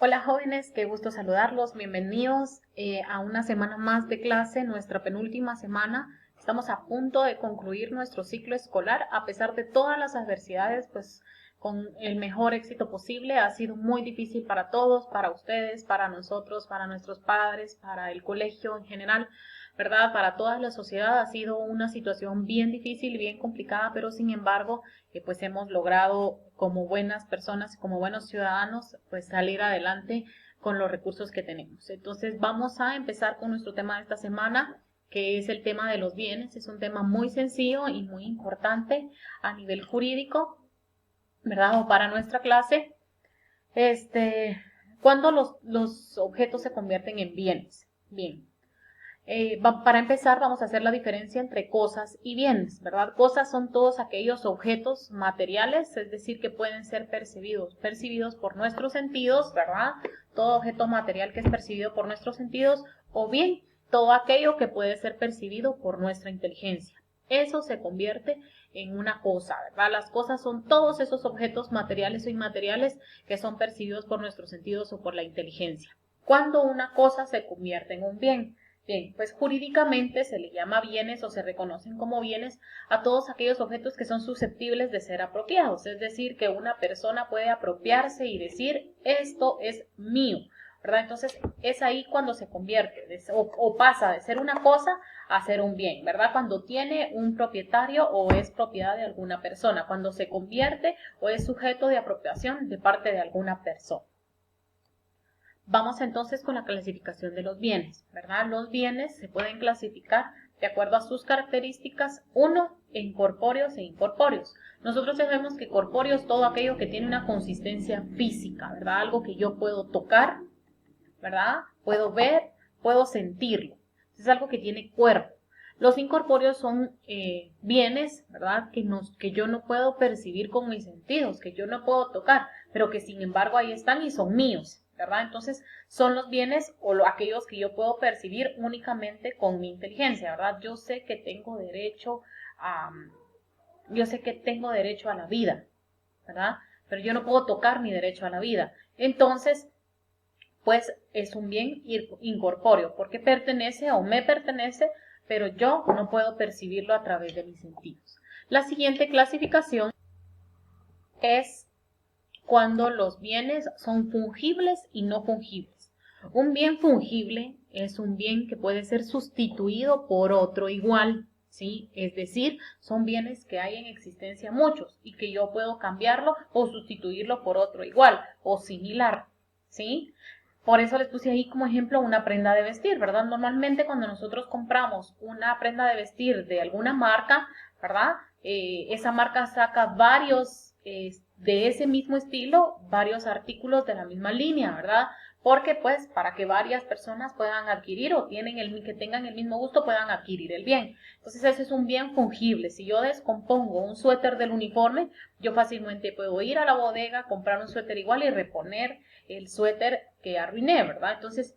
Hola jóvenes, qué gusto saludarlos. Bienvenidos a una semana más de clase, nuestra penúltima semana. Estamos a punto de concluir nuestro ciclo escolar a pesar de todas las adversidades, pues con el mejor éxito posible. Ha sido muy difícil para todos, para ustedes, para nosotros, para nuestros padres, para el colegio en general, ¿verdad? Para toda la sociedad ha sido una situación bien difícil y bien complicada, pero sin embargo, pues hemos logrado como buenas personas, como buenos ciudadanos, pues salir adelante con los recursos que tenemos. Entonces vamos a empezar con nuestro tema de esta semana, que es el tema de los bienes. Es un tema muy sencillo y muy importante a nivel jurídico, ¿verdad? O para nuestra clase. ¿Cuándo los objetos se convierten en bienes? Bien. Para empezar, vamos a hacer la diferencia entre cosas y bienes, ¿verdad? Cosas son todos aquellos objetos materiales, es decir, que pueden ser percibidos por nuestros sentidos, ¿verdad? Todo objeto material que es percibido por nuestros sentidos, o bien todo aquello que puede ser percibido por nuestra inteligencia. Eso se convierte en una cosa, ¿verdad? Las cosas son todos esos objetos materiales o inmateriales que son percibidos por nuestros sentidos o por la inteligencia. ¿Cuándo una cosa se convierte en un bien? Bien, pues jurídicamente se le llama bienes o se reconocen como bienes a todos aquellos objetos que son susceptibles de ser apropiados, es decir, que una persona puede apropiarse y decir, esto es mío, ¿verdad? Entonces es ahí cuando se convierte o pasa de ser una cosa a ser un bien, ¿verdad? Cuando tiene un propietario o es propiedad de alguna persona, cuando se convierte o es sujeto de apropiación de parte de alguna persona. Vamos entonces con la clasificación de los bienes, ¿verdad? Los bienes se pueden clasificar de acuerdo a sus características, uno, en corpóreos e incorpóreos. Nosotros sabemos que corpóreo es todo aquello que tiene una consistencia física, ¿verdad? Algo que yo puedo tocar, ¿verdad? Puedo ver, puedo sentirlo. Es algo que tiene cuerpo. Los incorpóreos son bienes, ¿verdad? Que yo no puedo percibir con mis sentidos, que yo no puedo tocar, pero que sin embargo ahí están y son míos, ¿verdad? Entonces son los bienes o aquellos que yo puedo percibir únicamente con mi inteligencia, ¿verdad? Yo sé que tengo derecho a la vida, ¿verdad? Pero yo no puedo tocar mi derecho a la vida. Entonces, pues es un bien incorpóreo, porque pertenece o me pertenece, pero yo no puedo percibirlo a través de mis sentidos. La siguiente clasificación es cuando los bienes son fungibles y no fungibles. Un bien fungible es un bien que puede ser sustituido por otro igual, ¿sí? Es decir, son bienes que hay en existencia muchos y que yo puedo cambiarlo o sustituirlo por otro igual o similar, ¿sí? Por eso les puse ahí como ejemplo una prenda de vestir, ¿verdad? Normalmente cuando nosotros compramos una prenda de vestir de alguna marca, ¿verdad? Esa marca saca varios de ese mismo estilo, varios artículos de la misma línea, ¿verdad? Porque pues para que varias personas puedan adquirir o que tengan el mismo gusto puedan adquirir el bien. Entonces ese es un bien fungible. Si yo descompongo un suéter del uniforme, yo fácilmente puedo ir a la bodega, comprar un suéter igual y reponer el suéter que arruiné, ¿verdad? Entonces,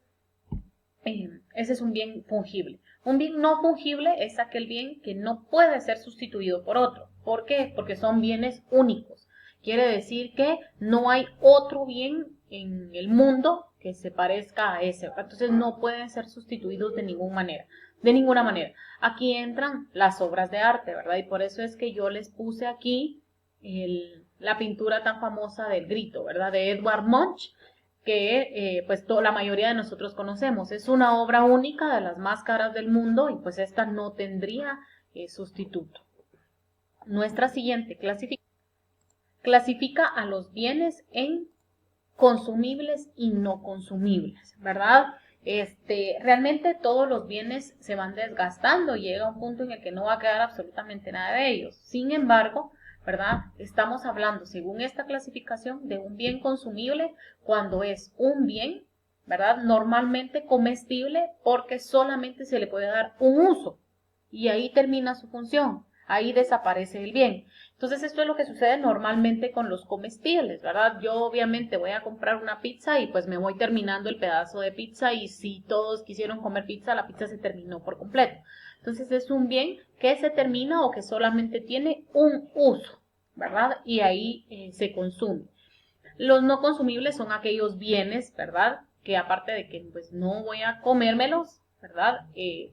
ese es un bien fungible. Un bien no fungible es aquel bien que no puede ser sustituido por otro. ¿Por qué? Porque son bienes únicos. Quiere decir que no hay otro bien en el mundo que se parezca a ese, ¿verdad? Entonces no pueden ser sustituidos de ninguna manera. De ninguna manera. Aquí entran las obras de arte, ¿verdad? Y por eso es que yo les puse aquí la pintura tan famosa del Grito, ¿verdad? De Edvard Munch, que pues la mayoría de nosotros conocemos. Es una obra única de las más caras del mundo y pues esta no tendría sustituto. Nuestra siguiente clasifica a los bienes en consumibles y no consumibles, ¿verdad? Realmente todos los bienes se van desgastando y llega un punto en el que no va a quedar absolutamente nada de ellos. Sin embargo, ¿verdad? Estamos hablando, según esta clasificación, de un bien consumible cuando es un bien, ¿verdad? Normalmente comestible porque solamente se le puede dar un uso y ahí termina su función, ahí desaparece el bien. Entonces esto es lo que sucede normalmente con los comestibles, ¿verdad? Yo obviamente voy a comprar una pizza y pues me voy terminando el pedazo de pizza y si todos quisieron comer pizza, la pizza se terminó por completo. Entonces es un bien que se termina o que solamente tiene un uso, ¿verdad? Y ahí se consume. Los no consumibles son aquellos bienes, ¿verdad? Que aparte de que pues no voy a comérmelos, ¿verdad?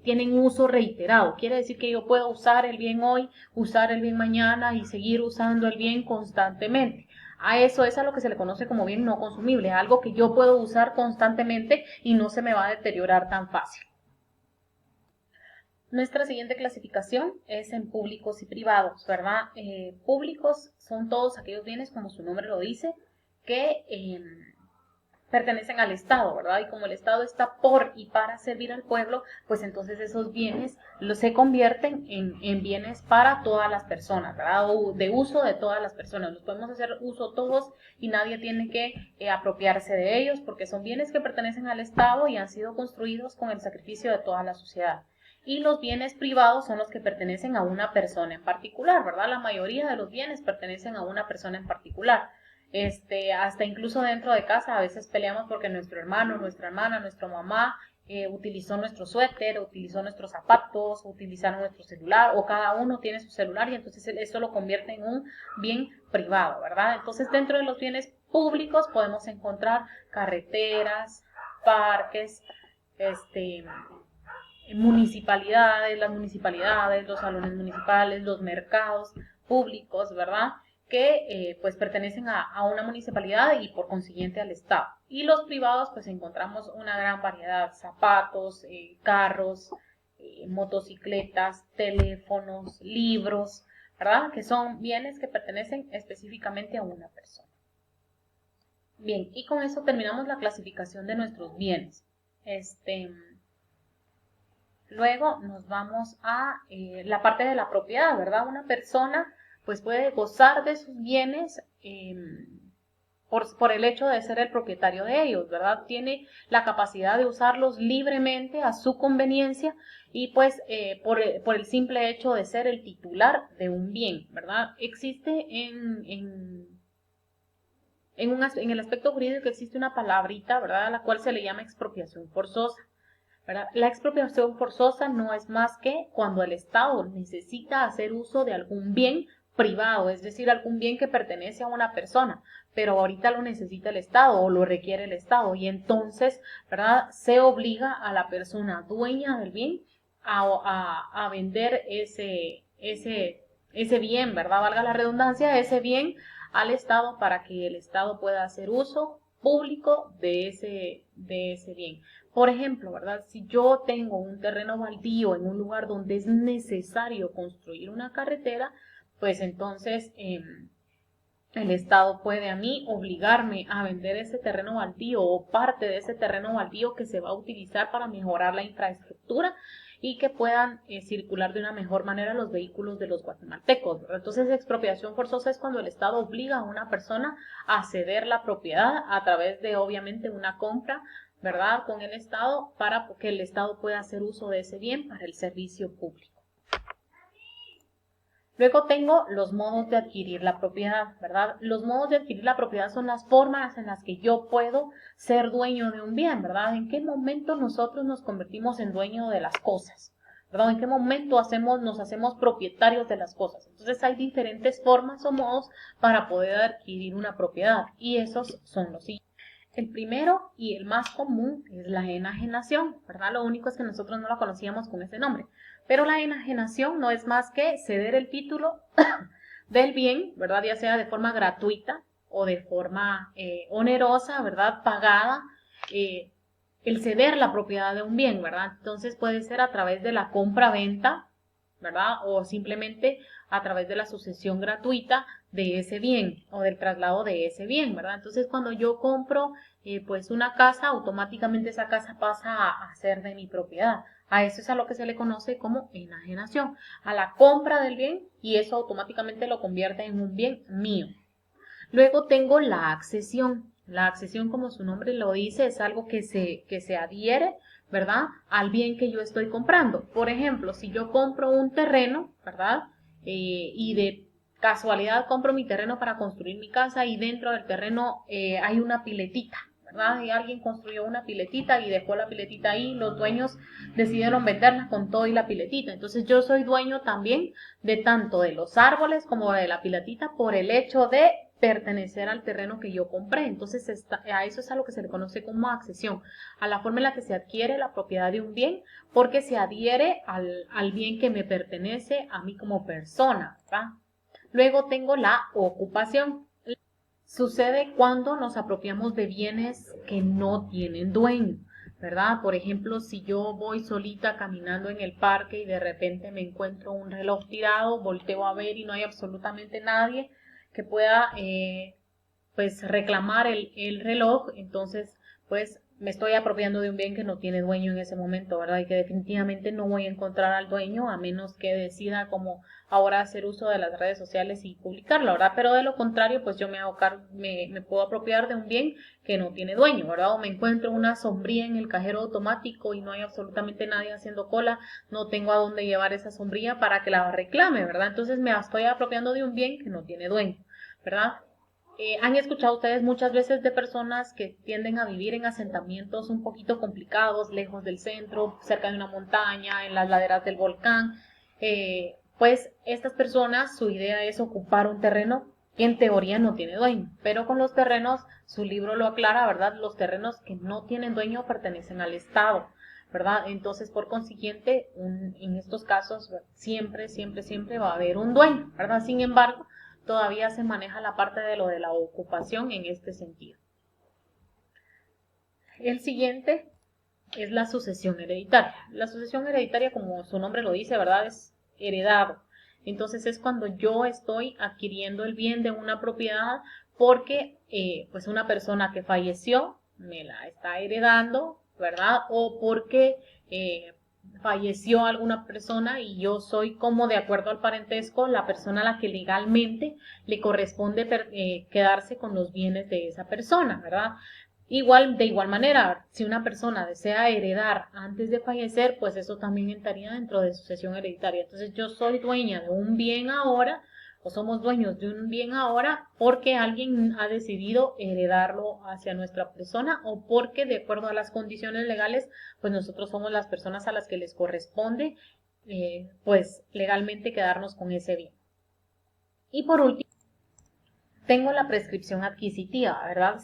Tienen uso reiterado. Quiere decir que yo puedo usar el bien hoy, usar el bien mañana y seguir usando el bien constantemente. A eso es a lo que se le conoce como bien no consumible, algo que yo puedo usar constantemente y no se me va a deteriorar tan fácil. Nuestra siguiente clasificación es en públicos y privados, ¿verdad? Públicos son todos aquellos bienes, como su nombre lo dice, que pertenecen al Estado, ¿verdad? Y como el Estado está por y para servir al pueblo, pues entonces esos bienes se convierten en bienes para todas las personas, ¿verdad? O de uso de todas las personas. Los podemos hacer uso todos y nadie tiene que apropiarse de ellos porque son bienes que pertenecen al Estado y han sido construidos con el sacrificio de toda la sociedad. Y los bienes privados son los que pertenecen a una persona en particular, ¿verdad? La mayoría de los bienes pertenecen a una persona en particular. Hasta incluso dentro de casa a veces peleamos porque nuestro hermano, nuestra hermana, nuestra mamá utilizó nuestro suéter, utilizó nuestros zapatos, utilizaron nuestro celular o cada uno tiene su celular y entonces eso lo convierte en un bien privado, ¿verdad? Entonces dentro de los bienes públicos podemos encontrar carreteras, parques, las municipalidades, los salones municipales, los mercados públicos, ¿verdad? Que pues pertenecen a una municipalidad y por consiguiente al Estado. Y los privados pues encontramos una gran variedad, zapatos, carros, motocicletas, teléfonos, libros, ¿verdad? Que son bienes que pertenecen específicamente a una persona. Bien, y con eso terminamos la clasificación de nuestros bienes. Luego nos vamos a la parte de la propiedad, ¿verdad? Una persona pues puede gozar de sus bienes por el hecho de ser el propietario de ellos, ¿verdad? Tiene la capacidad de usarlos libremente a su conveniencia y pues por el simple hecho de ser el titular de un bien, ¿verdad? Existe en el aspecto jurídico existe una palabrita, ¿verdad? A la cual se le llama expropiación forzosa. ¿Verdad? La expropiación forzosa no es más que cuando el Estado necesita hacer uso de algún bien privado, es decir, algún bien que pertenece a una persona, pero ahorita lo necesita el Estado o lo requiere el Estado y entonces, ¿verdad? Se obliga a la persona dueña del bien a vender ese bien, ¿verdad? Valga la redundancia, ese bien al Estado para que el Estado pueda hacer uso público de ese bien. Por ejemplo, ¿verdad? Si yo tengo un terreno baldío en un lugar donde es necesario construir una carretera, pues entonces el Estado puede a mí obligarme a vender ese terreno baldío o parte de ese terreno baldío que se va a utilizar para mejorar la infraestructura y que puedan circular de una mejor manera los vehículos de los guatemaltecos, ¿verdad? Entonces, expropiación forzosa es cuando el Estado obliga a una persona a ceder la propiedad a través de, obviamente, una compra, ¿verdad?, con el Estado para que el Estado pueda hacer uso de ese bien para el servicio público. Luego tengo los modos de adquirir la propiedad, ¿verdad? Los modos de adquirir la propiedad son las formas en las que yo puedo ser dueño de un bien, ¿verdad? ¿En qué momento nosotros nos convertimos en dueño de las cosas? ¿Verdad? ¿En qué momento nos hacemos propietarios de las cosas? Entonces hay diferentes formas o modos para poder adquirir una propiedad y esos son los siguientes. El primero y el más común es la enajenación, ¿verdad? Lo único es que nosotros no la conocíamos con ese nombre. Pero la enajenación no es más que ceder el título del bien, ¿verdad? Ya sea de forma gratuita o de forma onerosa, ¿verdad? Pagada, el ceder la propiedad de un bien, ¿verdad? Entonces puede ser a través de la compra-venta, ¿verdad? O simplemente a través de la sucesión gratuita de ese bien o del traslado de ese bien, ¿verdad? Entonces cuando yo compro pues una casa, automáticamente esa casa pasa a ser de mi propiedad. A eso es a lo que se le conoce como enajenación, a la compra del bien y eso automáticamente lo convierte en un bien mío. Luego tengo la accesión. La accesión, como su nombre lo dice, es algo que se adhiere, ¿verdad?, al bien que yo estoy comprando. Por ejemplo, si yo compro un terreno, ¿verdad?, y de casualidad compro mi terreno para construir mi casa y dentro del terreno hay una piletita, ¿verdad? Y alguien construyó una piletita y dejó la piletita ahí, los dueños decidieron venderla con todo y la piletita. Entonces yo soy dueño también de tanto de los árboles como de la piletita por el hecho de pertenecer al terreno que yo compré. Entonces a eso es a lo que se le conoce como accesión, a la forma en la que se adquiere la propiedad de un bien, porque se adhiere al bien que me pertenece a mí como persona, ¿verdad? Luego tengo la ocupación. Sucede cuando nos apropiamos de bienes que no tienen dueño, ¿verdad? Por ejemplo, si yo voy solita caminando en el parque y de repente me encuentro un reloj tirado, volteo a ver y no hay absolutamente nadie que pueda pues reclamar el reloj, entonces pues me estoy apropiando de un bien que no tiene dueño en ese momento, ¿verdad? Y que definitivamente no voy a encontrar al dueño a menos que decida como ahora hacer uso de las redes sociales y publicarlo, ¿verdad? Pero de lo contrario, pues yo me puedo apropiar de un bien que no tiene dueño, ¿verdad? O me encuentro una sombría en el cajero automático y no hay absolutamente nadie haciendo cola, no tengo a dónde llevar esa sombría para que la reclame, ¿verdad? Entonces me estoy apropiando de un bien que no tiene dueño, ¿verdad? ¿Han escuchado ustedes muchas veces de personas que tienden a vivir en asentamientos un poquito complicados, lejos del centro, cerca de una montaña, en las laderas del volcán? Pues estas personas, su idea es ocupar un terreno que en teoría no tiene dueño, pero con los terrenos, su libro lo aclara, ¿verdad? Los terrenos que no tienen dueño pertenecen al Estado, ¿verdad? Entonces, por consiguiente, en estos casos siempre, siempre, siempre va a haber un dueño, ¿verdad? Sin embargo, todavía se maneja la parte de lo de la ocupación en este sentido. El siguiente es la sucesión hereditaria. La sucesión hereditaria, como su nombre lo dice, ¿verdad? Es heredado. Entonces es cuando yo estoy adquiriendo el bien de una propiedad porque pues una persona que falleció me la está heredando, ¿verdad? O porque falleció alguna persona y yo soy como de acuerdo al parentesco la persona a la que legalmente le corresponde quedarse con los bienes de esa persona, ¿verdad? De igual manera, si una persona desea heredar antes de fallecer, pues eso también entraría dentro de sucesión hereditaria. Entonces yo soy dueña de un bien ahora, o somos dueños de un bien ahora, porque alguien ha decidido heredarlo hacia nuestra persona o porque de acuerdo a las condiciones legales, pues nosotros somos las personas a las que les corresponde, pues legalmente quedarnos con ese bien. Y por último, tengo la prescripción adquisitiva, ¿verdad?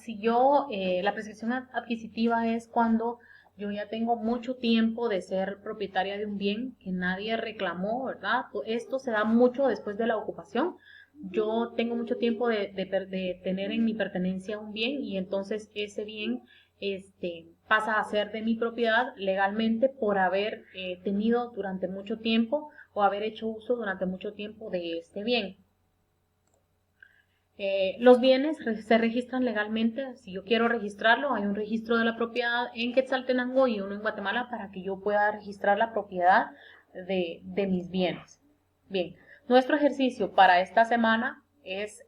La prescripción adquisitiva es cuando yo ya tengo mucho tiempo de ser propietaria de un bien que nadie reclamó, ¿verdad? Esto se da mucho después de la ocupación. Yo tengo mucho tiempo de tener en mi pertenencia un bien y entonces ese bien pasa a ser de mi propiedad legalmente por haber tenido durante mucho tiempo o haber hecho uso durante mucho tiempo de este bien. Los bienes se registran legalmente. Si yo quiero registrarlo, hay un registro de la propiedad en Quetzaltenango y uno en Guatemala para que yo pueda registrar la propiedad de mis bienes. Bien, nuestro ejercicio para esta semana es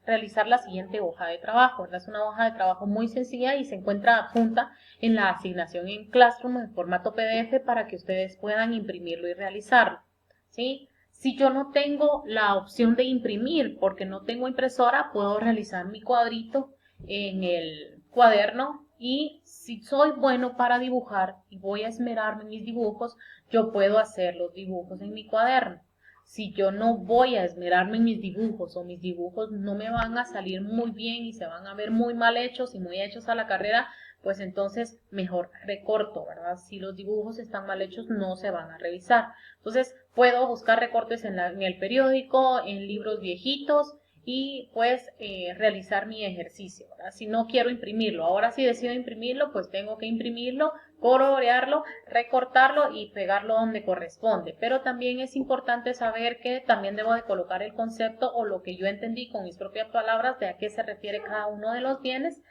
realizar la siguiente hoja de trabajo. Es una hoja de trabajo muy sencilla y se encuentra adjunta en la asignación en Classroom en formato PDF para que ustedes puedan imprimirlo y realizarlo. ¿Sí? Si yo no tengo la opción de imprimir porque no tengo impresora, puedo realizar mi cuadrito en el cuaderno y si soy bueno para dibujar y voy a esmerarme en mis dibujos, yo puedo hacer los dibujos en mi cuaderno. Si yo no voy a esmerarme en mis dibujos o mis dibujos no me van a salir muy bien y se van a ver muy mal hechos y muy hechos a la carrera, pues entonces mejor recorto, ¿verdad? Si los dibujos están mal hechos no se van a revisar. Entonces puedo buscar recortes en el periódico, en libros viejitos y pues realizar mi ejercicio, ¿verdad? Si no quiero imprimirlo, ahora si decido imprimirlo, pues tengo que imprimirlo, colorearlo, recortarlo y pegarlo donde corresponde. Pero también es importante saber que también debo de colocar el concepto o lo que yo entendí con mis propias palabras de a qué se refiere cada uno de los bienes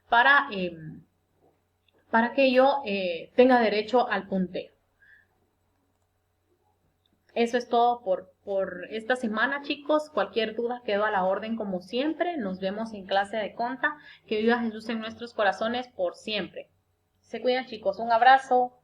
para que yo tenga derecho al punteo. Eso es todo por esta semana, chicos. Cualquier duda quedo a la orden como siempre. Nos vemos en clase de conta. Que viva Jesús en nuestros corazones por siempre. Se cuidan, chicos. Un abrazo.